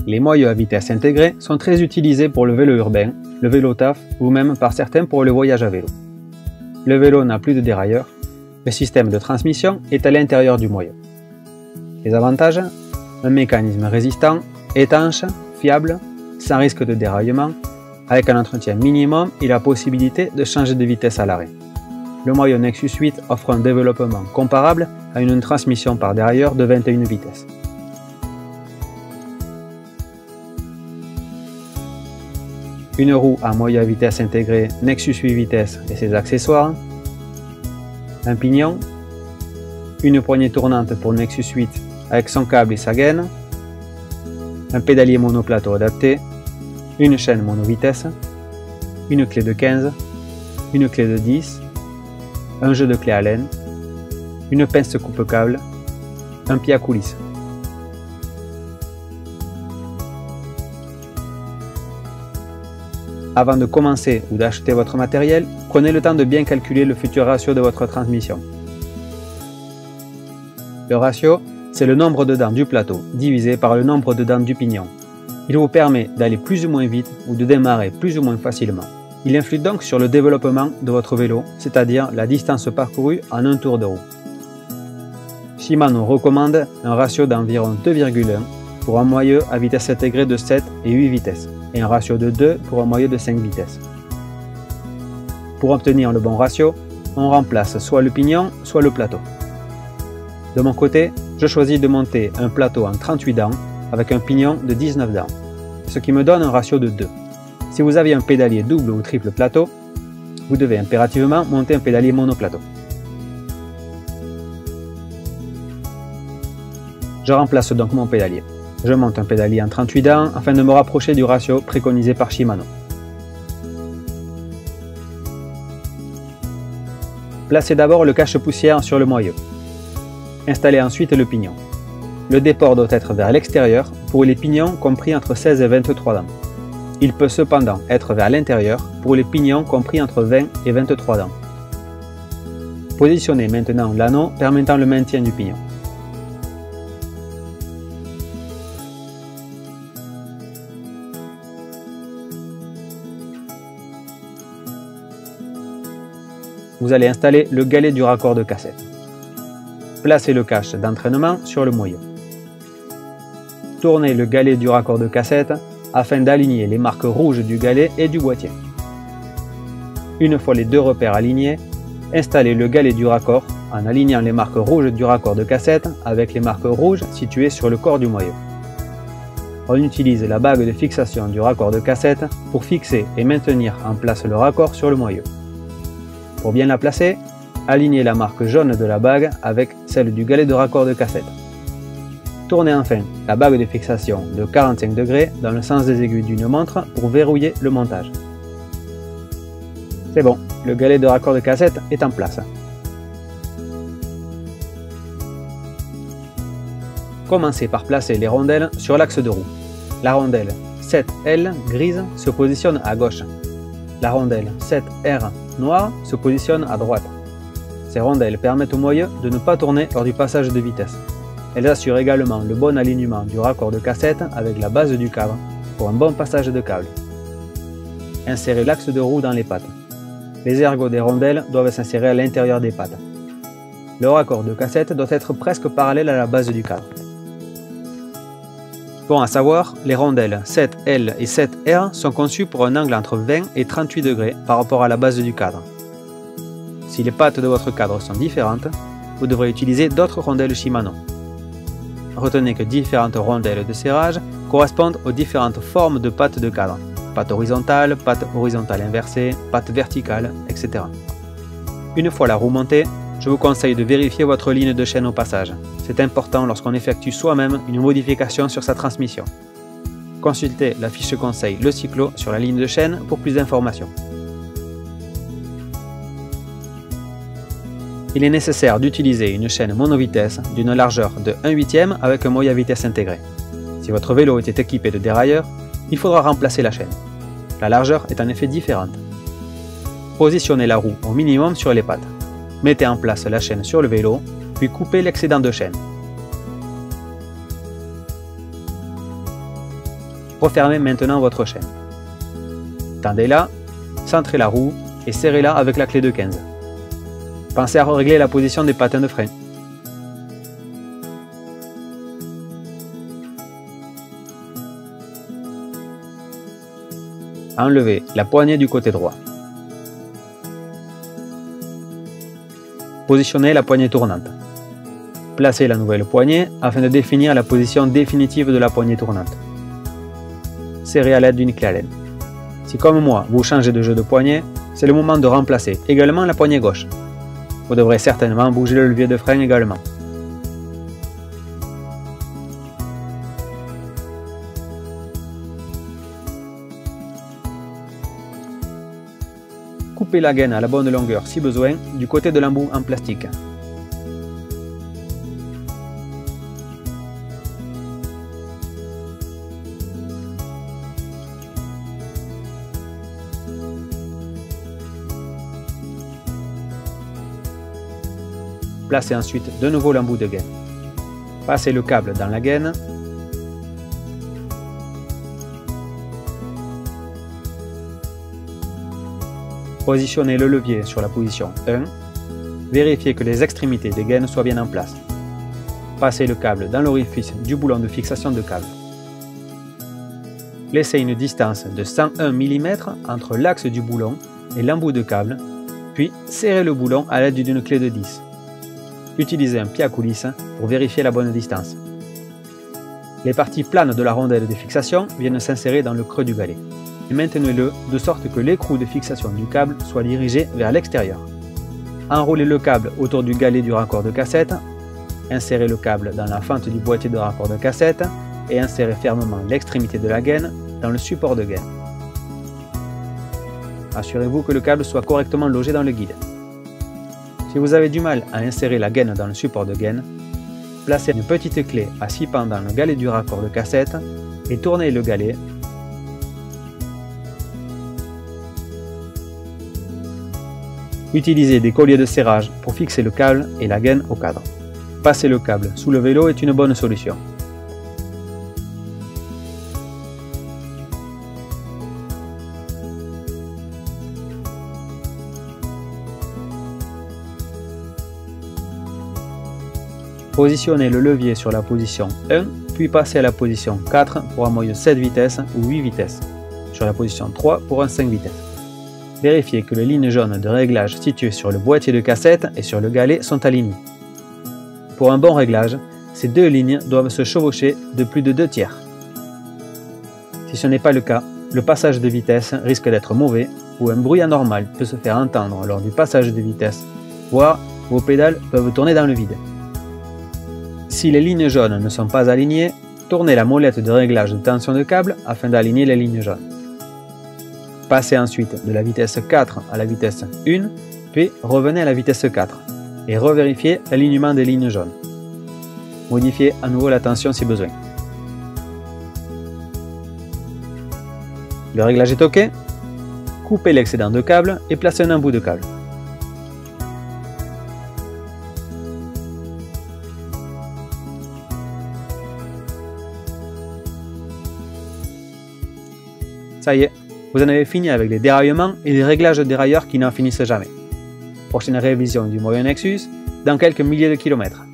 Les moyeux à vitesse intégrée sont très utilisés pour le vélo urbain, le vélo taf ou même par certains pour le voyage à vélo. Le vélo n'a plus de dérailleur, le système de transmission est à l'intérieur du moyeu. Les avantages: un mécanisme résistant, étanche, fiable, sans risque de déraillement, avec un entretien minimum et la possibilité de changer de vitesse à l'arrêt. Le moyeu Nexus 8 offre un développement comparable à une transmission par dérailleur de 21 vitesses. Une roue à moyeu à vitesse intégrée Nexus 8 vitesses et ses accessoires, un pignon, une poignée tournante pour Nexus 8 avec son câble et sa gaine, un pédalier monoplateau adapté, une chaîne monovitesse, une clé de 15, une clé de 10, un jeu de clés Allen, une pince coupe-câble, un pied à coulisse. Avant de commencer ou d'acheter votre matériel, prenez le temps de bien calculer le futur ratio de votre transmission. Le ratio, c'est le nombre de dents du plateau divisé par le nombre de dents du pignon. Il vous permet d'aller plus ou moins vite ou de démarrer plus ou moins facilement. Il influe donc sur le développement de votre vélo, c'est-à-dire la distance parcourue en un tour de roue. Shimano recommande un ratio d'environ 2,1 pour un moyeu à vitesse intégrée de 7 et 8 vitesses, et un ratio de 2 pour un moyeu de 5 vitesses. Pour obtenir le bon ratio, on remplace soit le pignon, soit le plateau. De mon côté, je choisis de monter un plateau en 38 dents avec un pignon de 19 dents, ce qui me donne un ratio de 2. Si vous avez un pédalier double ou triple plateau, vous devez impérativement monter un pédalier monoplateau. Je remplace donc mon pédalier. Je monte un pédalier en 38 dents afin de me rapprocher du ratio préconisé par Shimano. Placez d'abord le cache-poussière sur le moyeu. Installez ensuite le pignon. Le déport doit être vers l'extérieur pour les pignons compris entre 16 et 23 dents. Il peut cependant être vers l'intérieur pour les pignons compris entre 20 et 23 dents. Positionnez maintenant l'anneau permettant le maintien du pignon. Vous allez installer le galet du raccord de cassette. Placez le cache d'entraînement sur le moyeu. Tournez le galet du raccord de cassette afin d'aligner les marques rouges du galet et du boîtier. Une fois les deux repères alignés, installez le galet du raccord en alignant les marques rouges du raccord de cassette avec les marques rouges situées sur le corps du moyeu. On utilise la bague de fixation du raccord de cassette pour fixer et maintenir en place le raccord sur le moyeu. Pour bien la placer, alignez la marque jaune de la bague avec celle du galet de raccord de cassette. Tournez enfin la bague de fixation de 45 degrés dans le sens des aiguilles d'une montre pour verrouiller le montage. C'est bon, le galet de raccord de cassette est en place. Commencez par placer les rondelles sur l'axe de roue. La rondelle 7L grise se positionne à gauche. La rondelle 7R noire se positionne à droite. Ces rondelles permettent au moyeu de ne pas tourner lors du passage de vitesse. Elles assurent également le bon alignement du raccord de cassette avec la base du cadre pour un bon passage de câble. Insérez l'axe de roue dans les pattes. Les ergots des rondelles doivent s'insérer à l'intérieur des pattes. Le raccord de cassette doit être presque parallèle à la base du cadre. Bon à savoir, les rondelles 7L et 7R sont conçues pour un angle entre 20 et 38 degrés par rapport à la base du cadre. Si les pattes de votre cadre sont différentes, vous devrez utiliser d'autres rondelles Shimano. Retenez que différentes rondelles de serrage correspondent aux différentes formes de pattes de cadre. Patte horizontale inversée, patte verticale, etc. Une fois la roue montée, je vous conseille de vérifier votre ligne de chaîne au passage. C'est important lorsqu'on effectue soi-même une modification sur sa transmission. Consultez la fiche conseil Le Cyclo sur la ligne de chaîne pour plus d'informations. Il est nécessaire d'utiliser une chaîne monovitesse d'une largeur de 1/8 avec un moyeu à vitesse intégré. Si votre vélo était équipé de dérailleur, il faudra remplacer la chaîne. La largeur est en effet différente. Positionnez la roue au minimum sur les pattes. Mettez en place la chaîne sur le vélo, puis coupez l'excédent de chaîne. Refermez maintenant votre chaîne. Tendez-la, centrez la roue et serrez-la avec la clé de 15. Pensez à régler la position des patins de frein. Enlevez la poignée du côté droit. Positionnez la poignée tournante. Placez la nouvelle poignée afin de définir la position définitive de la poignée tournante. Serrez à l'aide d'une clé Allen. Si comme moi, vous changez de jeu de poignée, c'est le moment de remplacer également la poignée gauche. Vous devrez certainement bouger le levier de frein également. Coupez la gaine à la bonne longueur si besoin du côté de l'embout en plastique. Placez ensuite de nouveau l'embout de gaine. Passez le câble dans la gaine. Positionnez le levier sur la position 1. Vérifiez que les extrémités des gaines soient bien en place. Passez le câble dans l'orifice du boulon de fixation de câble. Laissez une distance de 101 mm entre l'axe du boulon et l'embout de câble, puis serrez le boulon à l'aide d'une clé de 10. Utilisez un pied à coulisse pour vérifier la bonne distance. Les parties planes de la rondelle de fixation viennent s'insérer dans le creux du galet. Et maintenez-le de sorte que l'écrou de fixation du câble soit dirigé vers l'extérieur. Enroulez le câble autour du galet du raccord de cassette, insérez le câble dans la fente du boîtier de raccord de cassette et insérez fermement l'extrémité de la gaine dans le support de gaine. Assurez-vous que le câble soit correctement logé dans le guide. Si vous avez du mal à insérer la gaine dans le support de gaine, placez une petite clé à 6 pans dans le galet du raccord de cassette et tournez le galet. Utilisez des colliers de serrage pour fixer le câble et la gaine au cadre. Passer le câble sous le vélo est une bonne solution. Positionnez le levier sur la position 1, puis passez à la position 4 pour un mode 7 vitesses ou 8 vitesses, sur la position 3 pour un 5 vitesses. Vérifiez que les lignes jaunes de réglage situées sur le boîtier de cassette et sur le galet sont alignées. Pour un bon réglage, ces deux lignes doivent se chevaucher de plus de 2 tiers. Si ce n'est pas le cas, le passage de vitesse risque d'être mauvais ou un bruit anormal peut se faire entendre lors du passage de vitesse, voire vos pédales peuvent tourner dans le vide. Si les lignes jaunes ne sont pas alignées, tournez la molette de réglage de tension de câble afin d'aligner les lignes jaunes. Passez ensuite de la vitesse 4 à la vitesse 1, puis revenez à la vitesse 4 et revérifiez l'alignement des lignes jaunes. Modifiez à nouveau la tension si besoin. Le réglage est OK. Coupez l'excédent de câble et placez un embout de câble. Ça y est, vous en avez fini avec les déraillements et les réglages de dérailleurs qui n'en finissent jamais. Prochaine révision du Moyen Nexus dans quelques milliers de kilomètres.